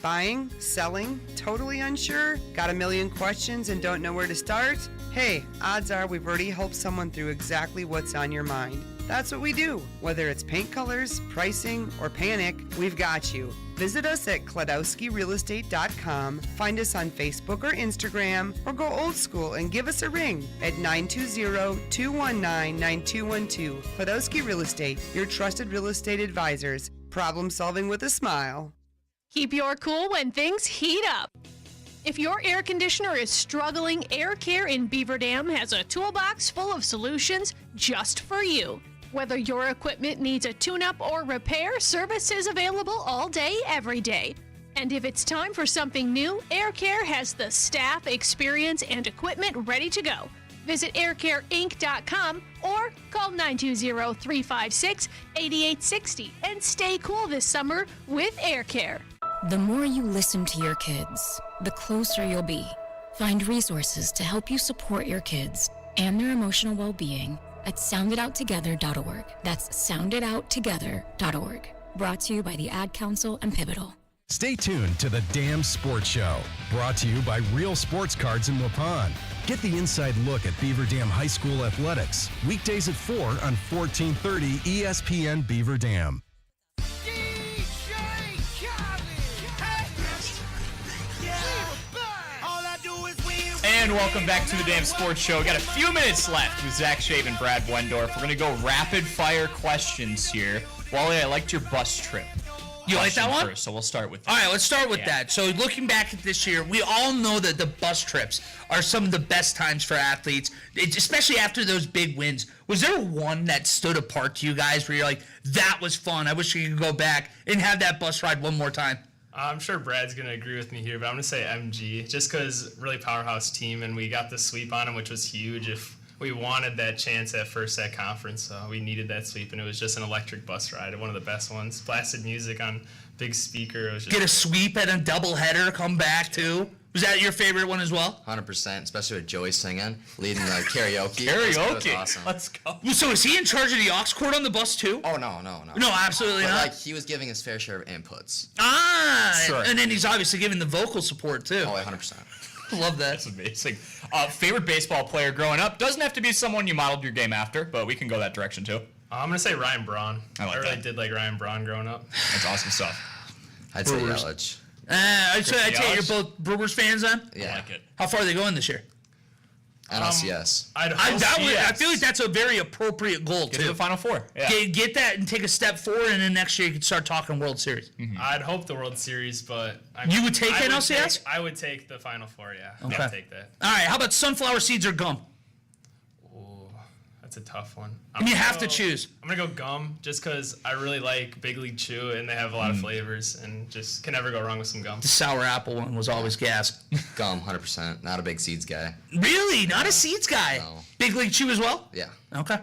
Buying? Selling? Totally unsure? Got a million questions and don't know where to start? Hey, odds are we've already helped someone through exactly what's on your mind. That's what we do. Whether it's paint colors, pricing, or panic, we've got you. Visit us at KladowskiRealEstate.com, find us on Facebook or Instagram, or go old school and give us a ring at 920-219-9212. Kladowski Real Estate, your trusted real estate advisors. Problem solving with a smile. Keep your cool when things heat up. If your air conditioner is struggling, Air Care in Beaver Dam has a toolbox full of solutions just for you. Whether your equipment needs a tune-up or repair, service is available all day, every day. And if it's time for something new, Air Care has the staff, experience, and equipment ready to go. Visit aircareinc.com or call 920-356-8860 and stay cool this summer with Air Care. The more you listen to your kids, the closer you'll be. Find resources to help you support your kids and their emotional well-being at sounditouttogether.org. That's sounditouttogether.org. Brought to you by the Ad Council and Pivotal. Stay tuned to the Damn Sports Show, brought to you by Real Sports Cards in Waupun. Get the inside look at Beaver Dam High School athletics, weekdays at 4 on 1430 ESPN Beaver Dam. And welcome back to the Damn Sports Show. We got a few minutes left with Zach Schave and Brad Wendorf. We're going to go rapid fire questions here. Wally, I liked your bus trip. You like that one? First, so we'll start with that. All right, let's start with that. So looking back at this year, we all know that the bus trips are some of the best times for athletes, especially after those big wins. Was there one that stood apart to you guys where you're like, that was fun, I wish we could go back and have that bus ride one more time? I'm sure Brad's going to agree with me here, but I'm going to say MG, just because really powerhouse team, and we got the sweep on them, which was huge. If we wanted that chance at first at conference, so we needed that sweep, and it was just an electric bus ride, one of the best ones. Blasted music on big speaker. It was just get a sweep and a doubleheader, come back too. Was that your favorite one as well? 100%, especially with Joey singing, leading the karaoke. Karaoke, that was awesome. Let's go. So is he in charge of the aux cord on the bus too? Oh no. No, absolutely but not. Like he was giving his fair share of inputs. Sure. And then he's obviously giving the vocal support too. Oh, 100%. Love that. That's amazing. Favorite baseball player growing up? Doesn't have to be someone you modeled your game after, but we can go that direction too. I'm going to say Ryan Braun. I really did like Ryan Braun growing up. That's awesome stuff. I'd say Yelich. I'd say you're both Brewers fans then? Yeah. I like it. How far are they going this year? NLCS. I feel like that's a very appropriate goal Get too. to the Final Four. Yeah. Get that and take a step forward, and then next year you can start talking World Series. Mm-hmm. I'd hope the World Series, but you would take NLCS? I would take the Final Four. Yeah, Okay. I'd take that. All right. How about sunflower seeds or gum? That's a tough one. You have to choose. I'm gonna go gum, just because I really like Big League Chew, and they have a lot of flavors, and just can never go wrong with some gum. The sour apple one was always gas. Gum, 100%. Not a big seeds guy. Really? Not a seeds guy? No. Big League Chew as well? Yeah. Okay.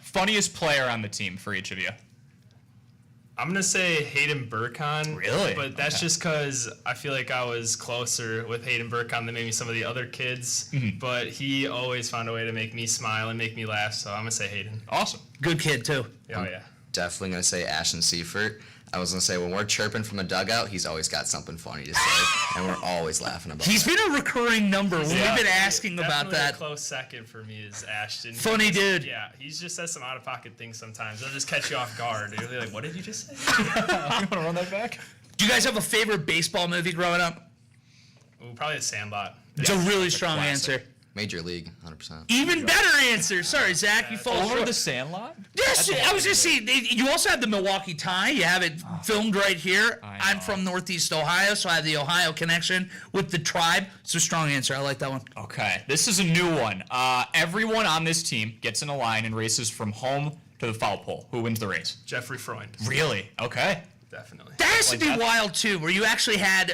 Funniest player on the team for each of you? I'm gonna say Hayden Burkhan. Really? But that's just because I feel like I was closer with Hayden Burkhan than maybe some of the other kids. Mm-hmm. But he always found a way to make me smile and make me laugh. So I'm gonna say Hayden. Awesome. Good kid too. Oh yeah. Definitely going to say Ashton Seifert. I was going to say when we're chirping from a dugout, he's always got something funny to say, and we're always laughing about it. He's been a recurring number. We've been asking about that. A close second for me is Ashton. Funny dude. Yeah, he just says some out-of-pocket things sometimes. They'll just catch you off guard. You're really like, what did you just say? You want to run that back? Do you guys have a favorite baseball movie growing up? Ooh, probably The Sandlot. It's a really strong classic. answer. Major League, 100%. Even better answer. Sorry, Zach, you fall Over short. the Sandlot? Yes, I was just saying, you also have the Milwaukee tie. You have it filmed right here. I'm from Northeast Ohio, so I have the Ohio connection with the Tribe. It's a strong answer. I like that one. Okay, this is a new one. Everyone on this team gets in a line and races from home to the foul pole. Who wins the race? Jeffrey Freund. Really? Okay. Definitely. That has to Like be that? wild, too, where you actually had,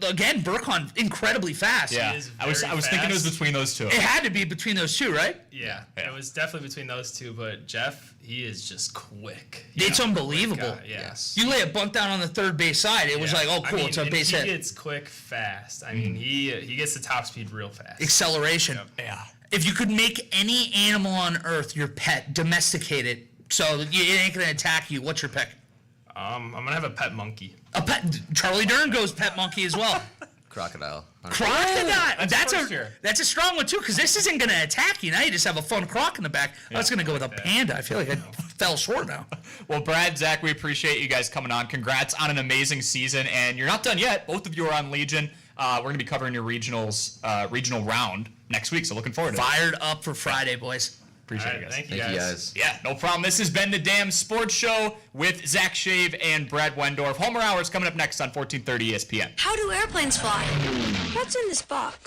again, Burkhan incredibly fast. Yeah, I was thinking it was between those two. It had to be between those two, right? Yeah, it was definitely between those two, but Jeff, he is just quick. It's unbelievable. Quick guy, yes. You lay a bunt down on the third base side. It was like, oh, cool, it's a base hit. He gets quick fast. I mean, he gets the top speed real fast. Acceleration. Yeah. If you could make any animal on earth your pet, domesticate it, so it ain't going to attack you, what's your pick? I'm going to have a pet monkey. A pet. Charlie Dern goes pet monkey as well. Crocodile. Crocodile. That's first That's a strong one too, because this isn't going to attack you. Now you just have a fun croc in the back. I was going to go with a panda. I feel like I fell short now. Well, Brad, Zach, we appreciate you guys coming on. Congrats on an amazing season, and you're not done yet. Both of you are on Legion. We're going to be covering your regional round next week, so looking forward to it. Fired up for Friday, boys. Appreciate it, guys. Thank you guys. Yeah, no problem. This has been the Damn Sports Show with Zach Schave and Brad Wendorf. Homer Hours coming up next on 1430 ESPN. How do airplanes fly? What's in this box?